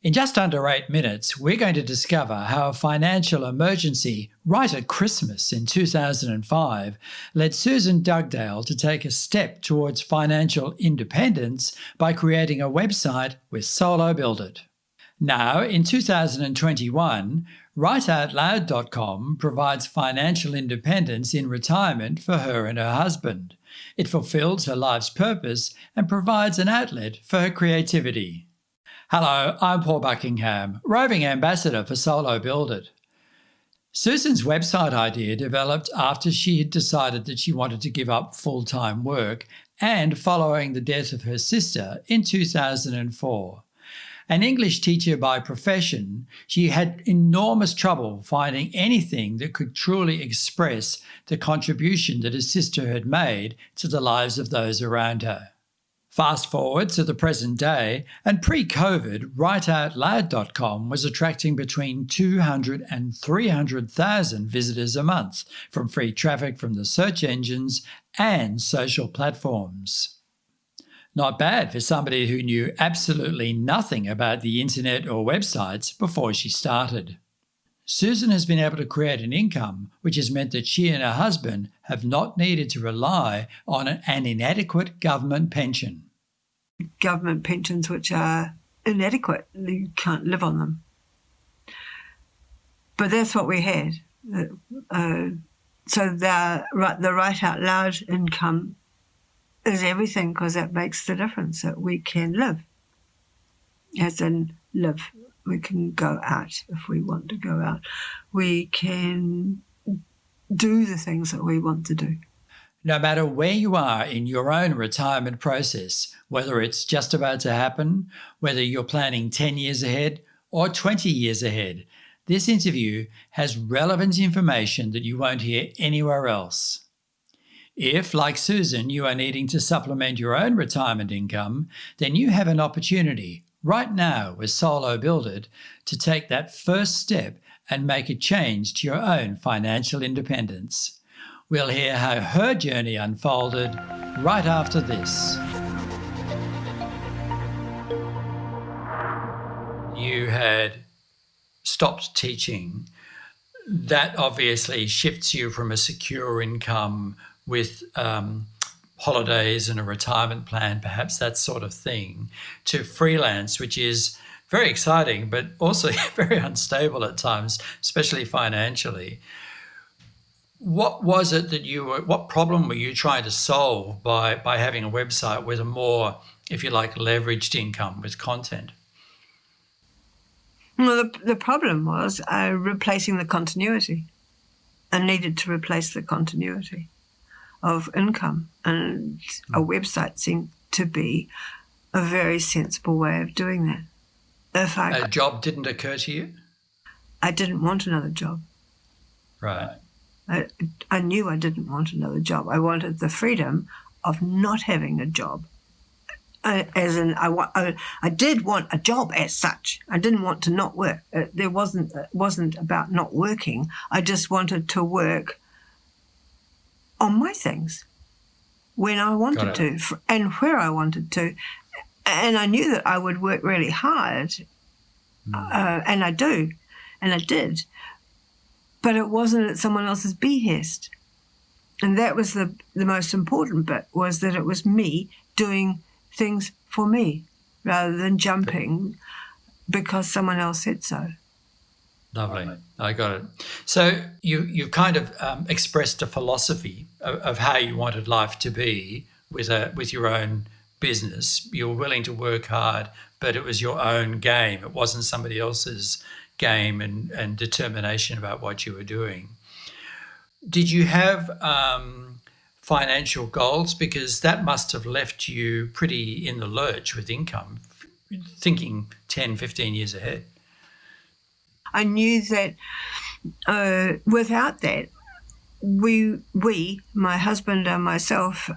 In just under 8 minutes, we're going to discover how a financial emergency right at Christmas in 2005 led Susan Dugdale to take a step towards financial independence by creating a website with Solo Build It. Now, in 2021, WriteOutLoud.com provides financial independence in retirement for her and her husband. It fulfills her life's purpose and provides an outlet for her creativity. Hello, I'm Paul Buckingham, roving ambassador for Solo Build It. Susan's website idea developed after she had decided that she wanted to give up full-time work and following the death of her sister in 2004. An English teacher by profession, she had enormous trouble finding anything that could truly express the contribution that her sister had made to the lives of those around her. Fast forward to the present day, and pre-COVID, WriteOutLoud.com was attracting between 200 and 300,000 visitors a month from free traffic from the search engines and social platforms. Not bad for somebody who knew absolutely nothing about the internet or websites before she started. Susan has been able to create an income which has meant that she and her husband have not needed to rely on an inadequate government pension. Government pensions which are inadequate, you can't live on them. But that's what we had. So the Write Out Loud income is everything because that makes the difference, that we can live. As in live. We can go out if we want to go out. We can do the things that we want to do. No matter where you are in your own retirement process, whether it's just about to happen, whether you're planning 10 years ahead or 20 years ahead, this interview has relevant information that you won't hear anywhere else. If, like Susan, you are needing to supplement your own retirement income, then you have an opportunity right now with Solo Build It to take that first step and make a change to your own financial independence. We'll hear how her journey unfolded right after this. You had stopped teaching. That obviously shifts you from a secure income with holidays and a retirement plan, perhaps that sort of thing, to freelance, which is very exciting, but also very unstable at times, especially financially. What was it that what problem were you trying to solve by having a website with a more, if you like, leveraged income with content? Well, the problem was replacing the continuity. I needed to replace the continuity of income, and a website seemed to be a very sensible way of doing that. A job didn't occur to you? I didn't want another job. Right. I knew I didn't want another job. I wanted the freedom of not having a job. As in, I did want a job as such. I didn't want to not work. It wasn't about not working. I just wanted to work on my things when I wanted to and where I wanted to. And I knew that I would work really hard, and I do, and I did. But it wasn't at someone else's behest. And that was the most important bit, was that it was me doing things for me rather than jumping because someone else said so. Lovely. I got it. So you kind of expressed a philosophy of how you wanted life to be with your own business. You were willing to work hard, but it was your own game. It wasn't somebody else's game and determination about what you were doing. Did you have financial goals? Because that must have left you pretty in the lurch with income, thinking 10, 15 years ahead. I knew that without that, we, my husband and myself,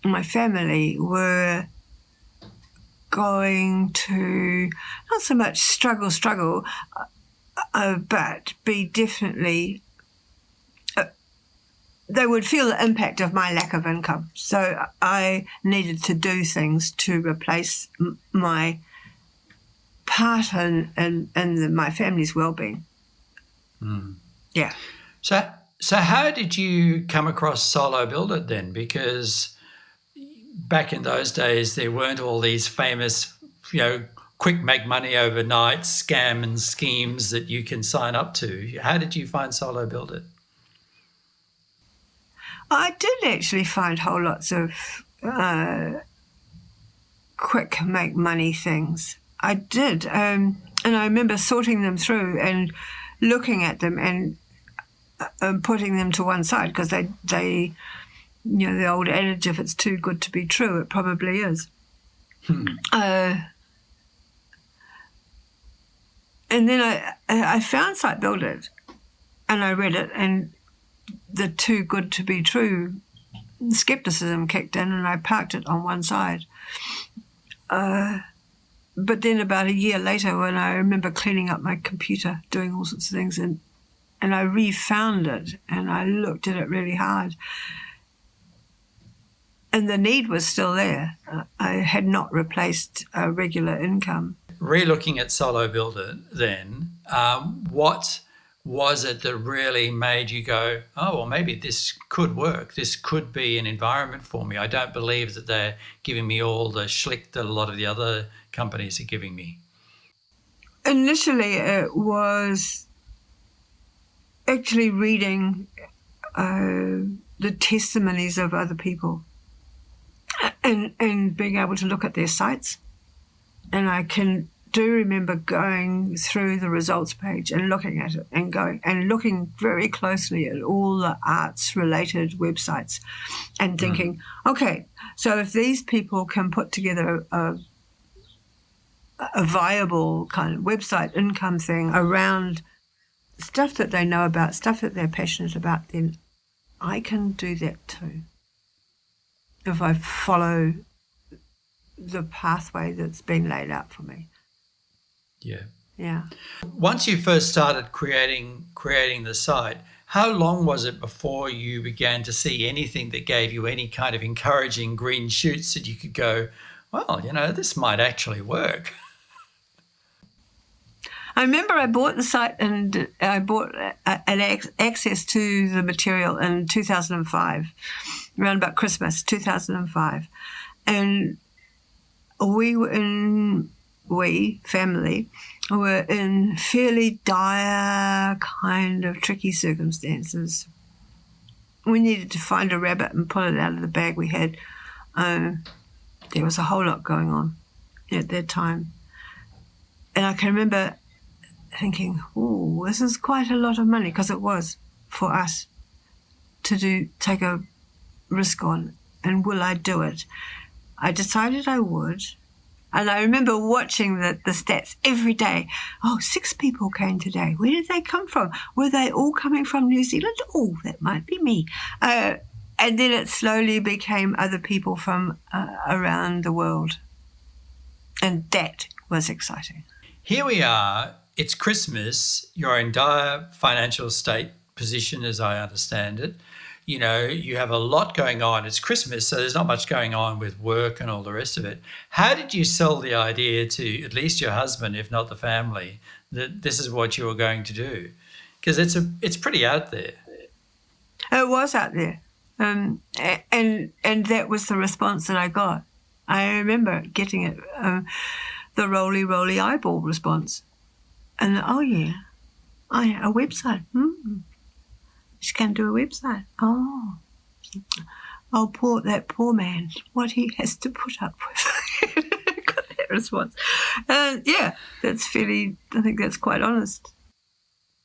my family, were going to not so much struggle, but be definitely, they would feel the impact of my lack of income. So I needed to do things to replace my part in my family's well-being. Yeah. So how did you come across Solo Build It then? Because back in those days, there weren't all these famous, quick make money overnight scam and schemes that you can sign up to. How did you find Solo Build It? I did actually find whole lots of quick make money things. I did. And I remember sorting them through and looking at them and putting them to one side because they, the old adage, if it's too good to be true, it probably is. And then I found Site Build It and I read it, and the too good to be true skepticism kicked in and I parked it on one side. But then about a year later, when I remember cleaning up my computer, doing all sorts of things, and I refound it and I looked at it really hard. And the need was still there. I had not replaced a regular income. Re-looking at Solo Build It then, what was it that really made you go, oh, well, maybe this could work. This could be an environment for me. I don't believe that they're giving me all the schlick that a lot of the other companies are giving me. Initially, it was actually reading the testimonies of other people and being able to look at their sites. And I do remember going through the results page and looking at it and looking very closely at all the arts related websites and thinking, okay, so if these people can put together a viable kind of website income thing around stuff that they know about, stuff that they're passionate about, then I can do that too. If I follow the pathway that's been laid out for me. Yeah. Once you first started creating the site, how long was it before you began to see anything that gave you any kind of encouraging green shoots that you could go, well, this might actually work? I remember I bought the site and I bought access to the material in 2005, around about Christmas 2005. And family were in fairly dire kind of tricky circumstances. We needed to find a rabbit and pull it out of the bag we had. There was a whole lot going on at that time. And I can remember thinking, oh, this is quite a lot of money, because it was for us to take a risk on. And will I do it? I decided I would. And I remember watching the stats every day. Oh, 6 people came today. Where did they come from? Were they all coming from New Zealand? Oh, that might be me. And then it slowly became other people from around the world. And that was exciting. Here we are. It's Christmas. You're in dire financial state position, as I understand it. You have a lot going on. It's Christmas, so there's not much going on with work and all the rest of it. How did you sell the idea to at least your husband, if not the family, that this is what you were going to do? Because it's pretty out there. It was out there. And that was the response that I got. I remember getting it, the roly eyeball response. And, oh, yeah, a website. She can do a website. Oh, that poor man, what he has to put up with. Got that response. Yeah, that's fairly, I think that's quite honest.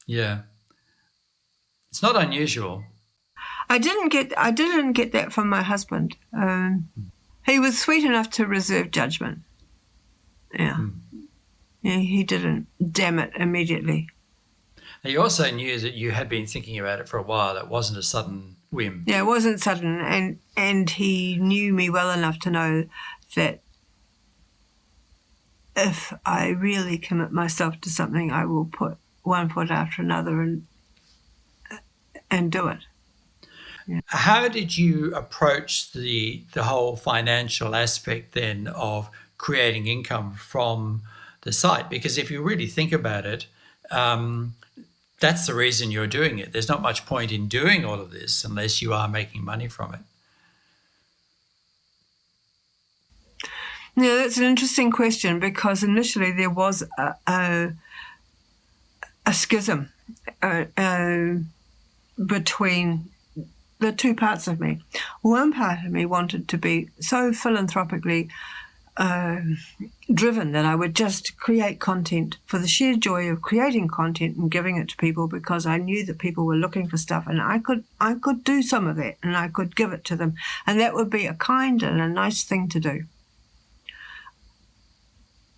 Yeah. It's not unusual. I didn't get that from my husband. He was sweet enough to reserve judgment. Yeah. Yeah, he didn't damn it immediately. He also knew that you had been thinking about it for a while. It wasn't a sudden whim. Yeah, it wasn't sudden. And he knew me well enough to know that if I really commit myself to something, I will put one foot after another and do it. Yeah. How did you approach the whole financial aspect then of creating income from the site, because if you really think about it, that's the reason you're doing it. There's not much point in doing all of this unless you are making money from it. Yeah, that's an interesting question, because initially there was a schism between the two parts of me. One part of me wanted to be so philanthropically driven that I would just create content for the sheer joy of creating content and giving it to people, because I knew that people were looking for stuff, and I could do some of that and I could give it to them, and that would be a kind and a nice thing to do.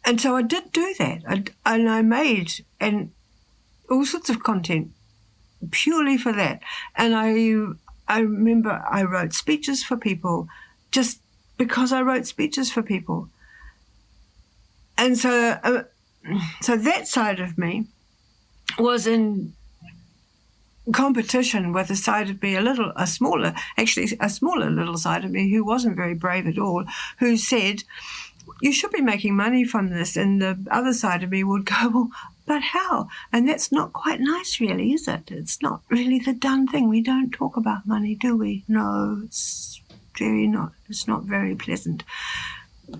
And so I did do that, and I made all sorts of content purely for that. And I remember I wrote speeches for people just because I wrote speeches for people. And so that side of me was in competition with a side of me, a smaller little side of me, who wasn't very brave at all, who said, you should be making money from this. And the other side of me would go, well, but how? And that's not quite nice, really, is it? It's not really the done thing. We don't talk about money, do we? No, it's not very pleasant.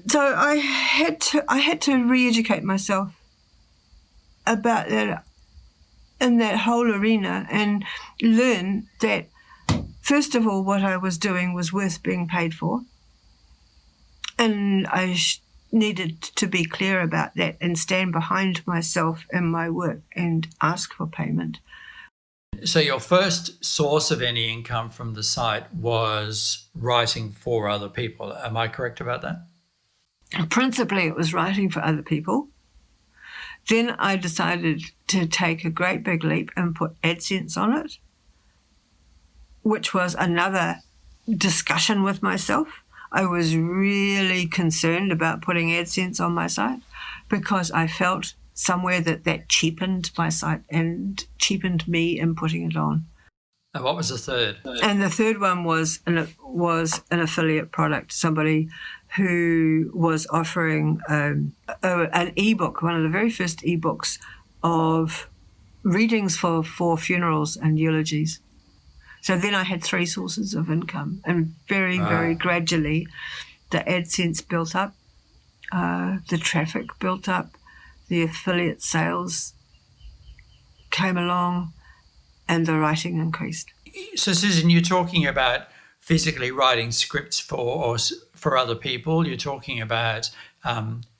So I had to re-educate myself about that, in that whole arena, and learn that, first of all, what I was doing was worth being paid for. And I needed to be clear about that and stand behind myself and my work and ask for payment. So your first source of any income from the site was writing for other people. Am I correct about that? Principally, it was writing for other people. Then I decided to take a great big leap and put AdSense on it, which was another discussion with myself. I was really concerned about putting AdSense on my site, because I felt somewhere that cheapened my site and cheapened me in putting it on. And what was the third? And the third one was an affiliate product, somebody who was offering an ebook, one of the very first ebooks of readings for funerals and eulogies. So then I had 3 sources of income, and very gradually the AdSense built up, the traffic built up, the affiliate sales came along, and the writing increased. So Susan, you're talking about physically writing scripts for other people. You're talking about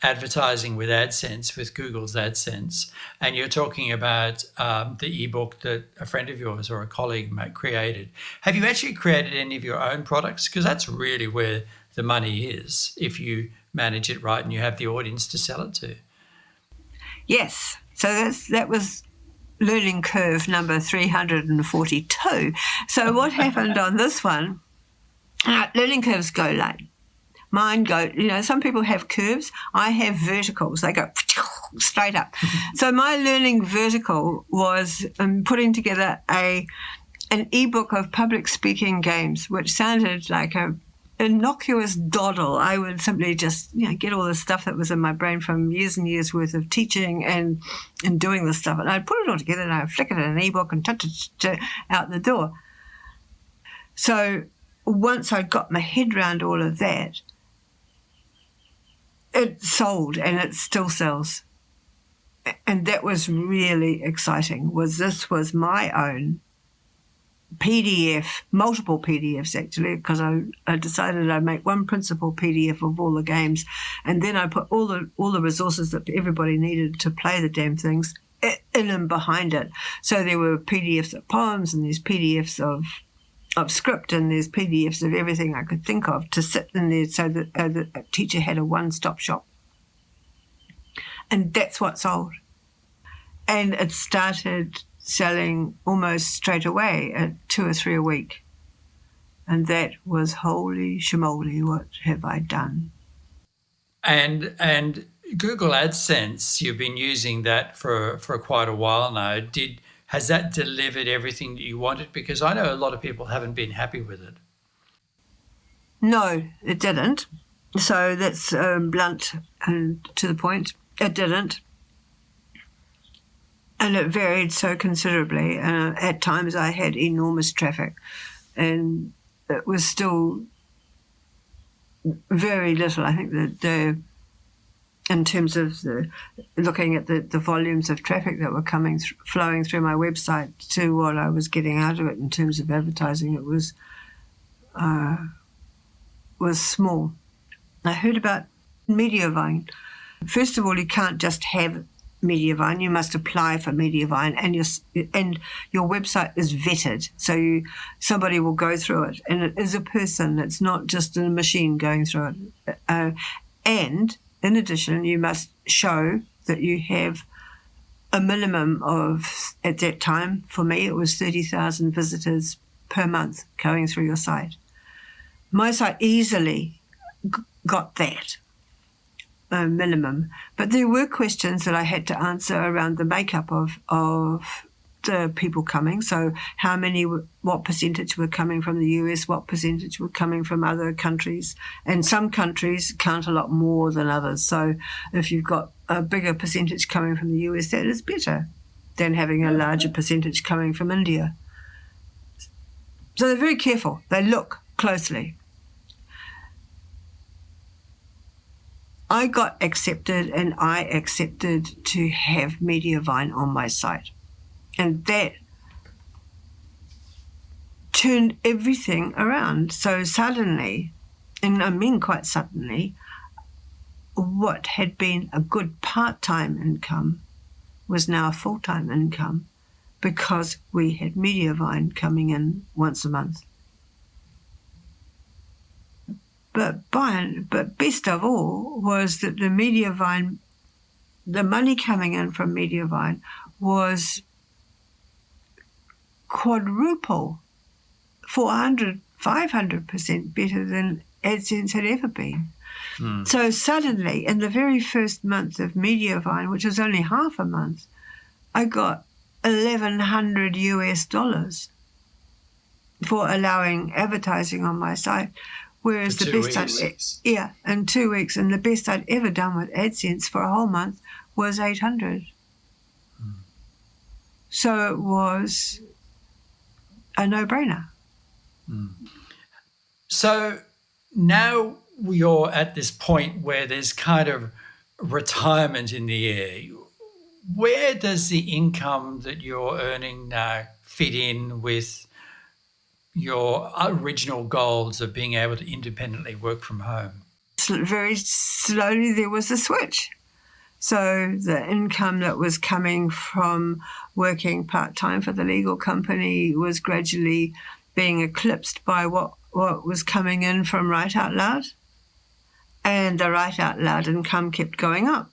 advertising with AdSense, with Google's AdSense, and you're talking about the ebook that a friend of yours or a colleague created. Have you actually created any of your own products? Because that's really where the money is, if you manage it right and you have the audience to sell it to. Yes. So that was learning curve number 342. So what happened on this one, learning curves go like, mine go, some people have curves. I have verticals. They go straight up. So my learning vertical was putting together an ebook of public speaking games, which sounded like a innocuous doddle. I would simply just get all the stuff that was in my brain from years and years worth of teaching and doing this stuff, and I'd put it all together and I'd flick it in an ebook and out the door. So once I'd got my head around all of that, it sold, and it still sells. And that was really exciting. This was my own PDF, multiple PDFs actually, because I decided I'd make one principal PDF of all the games, and then I put all the resources that everybody needed to play the damn things in and behind it. So there were PDFs of poems, and there's PDFs of script, and there's PDFs of everything I could think of to sit in there, so that a teacher had a one-stop shop. And that's what sold. And it started selling almost straight away at 2 or 3 a week. And that was holy schmoly, what have I done? And Google AdSense, you've been using that for quite a while now. Has that delivered everything that you wanted? Because I know a lot of people haven't been happy with it. No, it didn't. So that's blunt and to the point. It didn't. And it varied so considerably. At times I had enormous traffic, and it was still very little. I think that in terms of looking at the volumes of traffic that were flowing through my website to what I was getting out of it in terms of advertising, it was small. I heard about Mediavine. First of all, you can't just have Mediavine. You must apply for Mediavine, and your website is vetted. So somebody will go through it, and it is a person. It's not just a machine going through it. And in addition, you must show that you have a minimum of, at that time, for me, it was 30,000 visitors per month going through your site. My site easily got that minimum, but there were questions that I had to answer around the makeup of the people coming. So what percentage were coming from the US, what percentage were coming from other countries, and some countries count a lot more than others. So if you've got a bigger percentage coming from the US, that is better than having a larger percentage coming from India. So they're very careful. They look closely. I got accepted, and I accepted to have Mediavine on my site. And that turned everything around. So suddenly, and I mean quite suddenly, what had been a good part-time income was now a full-time income because we had Mediavine coming in once a month. But best of all was that the money coming in from Mediavine was quadruple, 400, 500% better than AdSense had ever been. So suddenly, in the very first month of Mediavine, which was only half a month, I got $1,100 for allowing advertising on my site. Whereas for the 2 best weeks. in 2 weeks, and the best I'd ever done with AdSense for a whole month was $800. So it was a no-brainer. So now you're at this point where there's kind of retirement in the air. Where does the income that you're earning now fit in with your original goals of being able to independently work from home? Very slowly there was a switch. So the income that was coming from working part-time for the legal company was gradually being eclipsed by what was coming in from Write Out Loud. And the Write Out Loud income kept going up,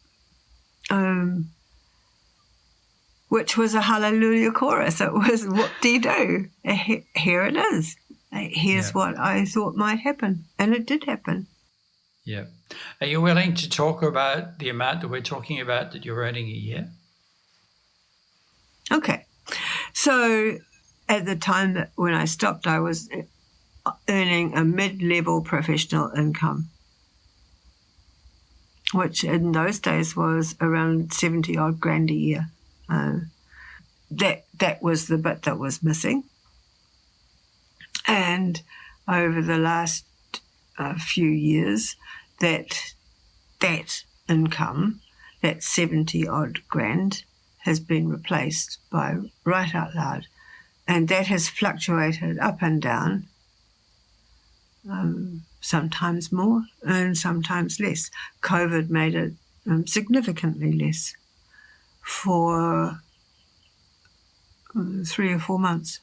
which was a hallelujah chorus. It was, whoop-dee-doo. Here it is. Here's what I thought might happen. And it did happen. Yeah. Are you willing to talk about the amount that we're talking about that you're earning a year? Okay. So at the time when I stopped, I was earning a mid-level professional income, which in those days was around 70 odd grand a year. That was the bit that was missing. And over the last few years, that income, that 70 odd grand, has been replaced by Write Out Loud. And that has fluctuated up and down, sometimes more and sometimes less. COVID made it significantly less for 3 or 4 months.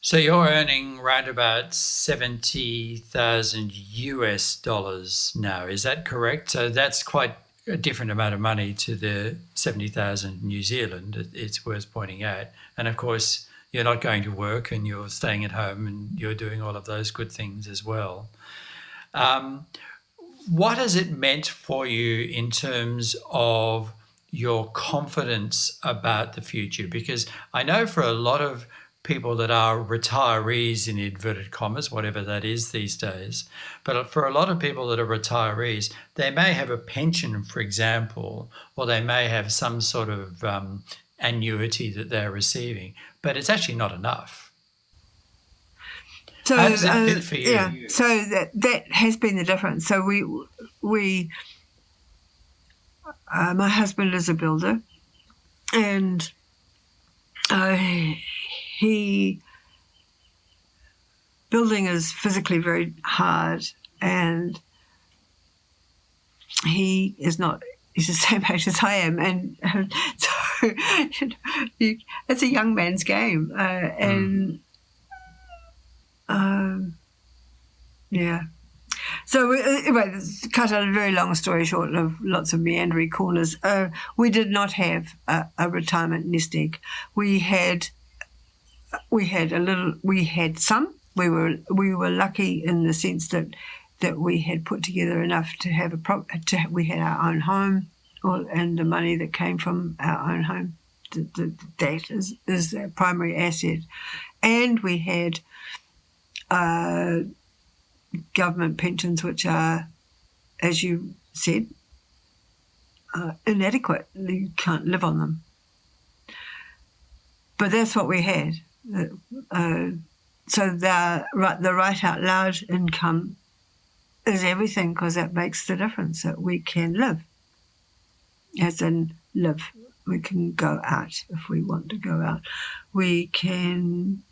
So you're earning right about $70,000 now, is that correct? So that's quite a different amount of money to the 70,000 New Zealand, it's worth pointing out. And of course, you're not going to work and you're staying at home and you're doing all of those good things as well. What has it meant for you in terms of your confidence about the future? Because I know for a lot of people that are retirees in inverted commas, whatever that is these days. But for a lot of people that are retirees, they may have a pension, for example, or they may have some sort of annuity that they're receiving, but it's actually not enough. So, how does it fit for you? Yeah, so that has been the difference. So we my husband is a builder, and building is physically very hard, and he's the same age as I am, and so it's a young man's game, yeah. So anyway, to cut a very long story short of lots of meandering corners, we did not have a retirement nest egg. We had some. We were lucky in the sense that we had put together enough to have we had our own home, and the money that came from our own home, that is the primary asset, and we had government pensions, which are, as you said, inadequate. You can't live on them. But that's what we had. So the Write Out Loud income is everything, because that makes the difference, that we can live. As in live. We can go out if we want to go out. We can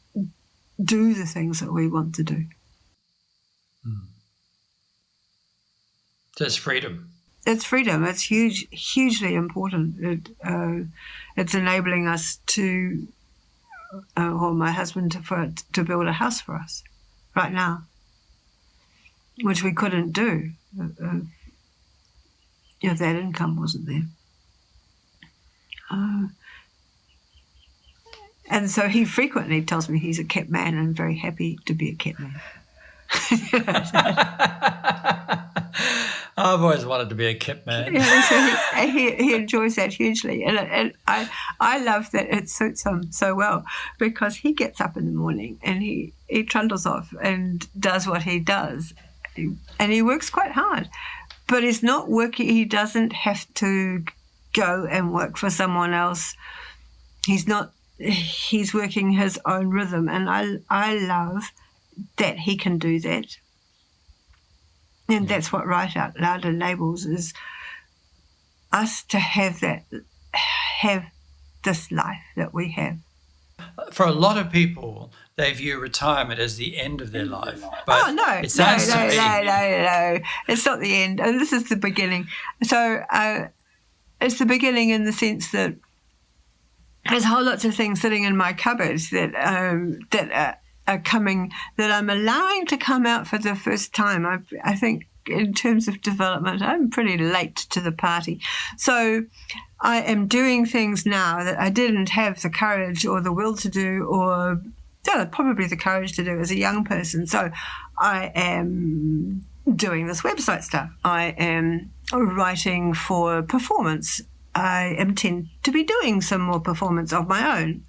do the things that we want to do. So it's freedom. It's freedom. It's hugely important. It's enabling us to, or my husband to build a house for us right now, which we couldn't do if that income wasn't there. And so he frequently tells me he's a kept man, and I'm very happy to be a kept man. I've always wanted to be a kept man. Yeah, so he enjoys that hugely, and I love that it suits him so well, because he gets up in the morning and he trundles off and does what he does, and he works quite hard, but he's not working. He doesn't have to go and work for someone else. He's working his own rhythm, and I love that he can do that. And that's what Write Out Loud enables, is us to have this life that we have. For a lot of people, they view retirement as the end of their life. But no. It sounds to me. No. It's not the end. And this is the beginning. So it's the beginning in the sense that there's whole lots of things sitting in my cupboards that are coming, that I'm allowing to come out for the first time. I think in terms of development, I'm pretty late to the party. So I am doing things now that I didn't have the courage or the will to do, or probably the courage to do as a young person. So I am doing this website stuff. I am writing for performance. I intend to be doing some more performance of my own.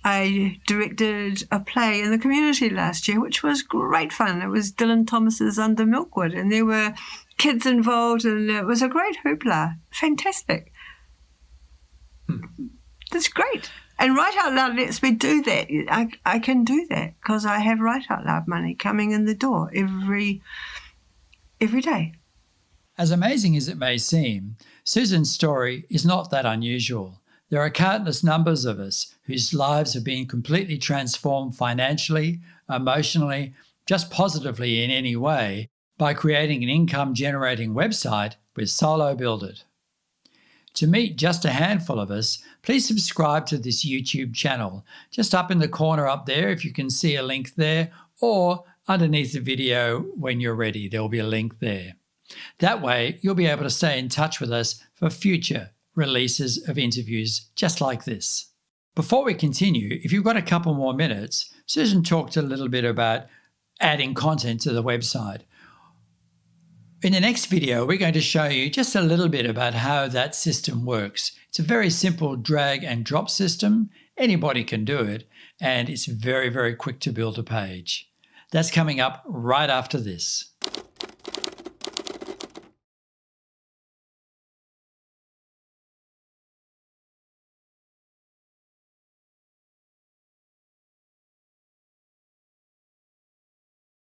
I directed a play in the community last year, which was great fun. It was Dylan Thomas's Under Milkwood, and there were kids involved, and it was a great hoopla. Fantastic. That's great. And Write Out Loud lets me do that. I can do that because I have Write Out Loud money coming in the door every day. As amazing as it may seem, Susan's story is not that unusual. There are countless numbers of us whose lives have been completely transformed financially, emotionally, just positively in any way, by creating an income-generating website with Solo Build It. To meet just a handful of us, please subscribe to this YouTube channel. Just up in the corner up there, if you can see a link there, or underneath the video when you're ready, there'll be a link there. That way, you'll be able to stay in touch with us for future releases of interviews just like this. Before we continue, if you've got a couple more minutes, Susan talked a little bit about adding content to the website. In the next video, we're going to show you just a little bit about how that system works. It's a very simple drag and drop system. Anybody can do it, and it's very, very quick to build a page. That's coming up right after this.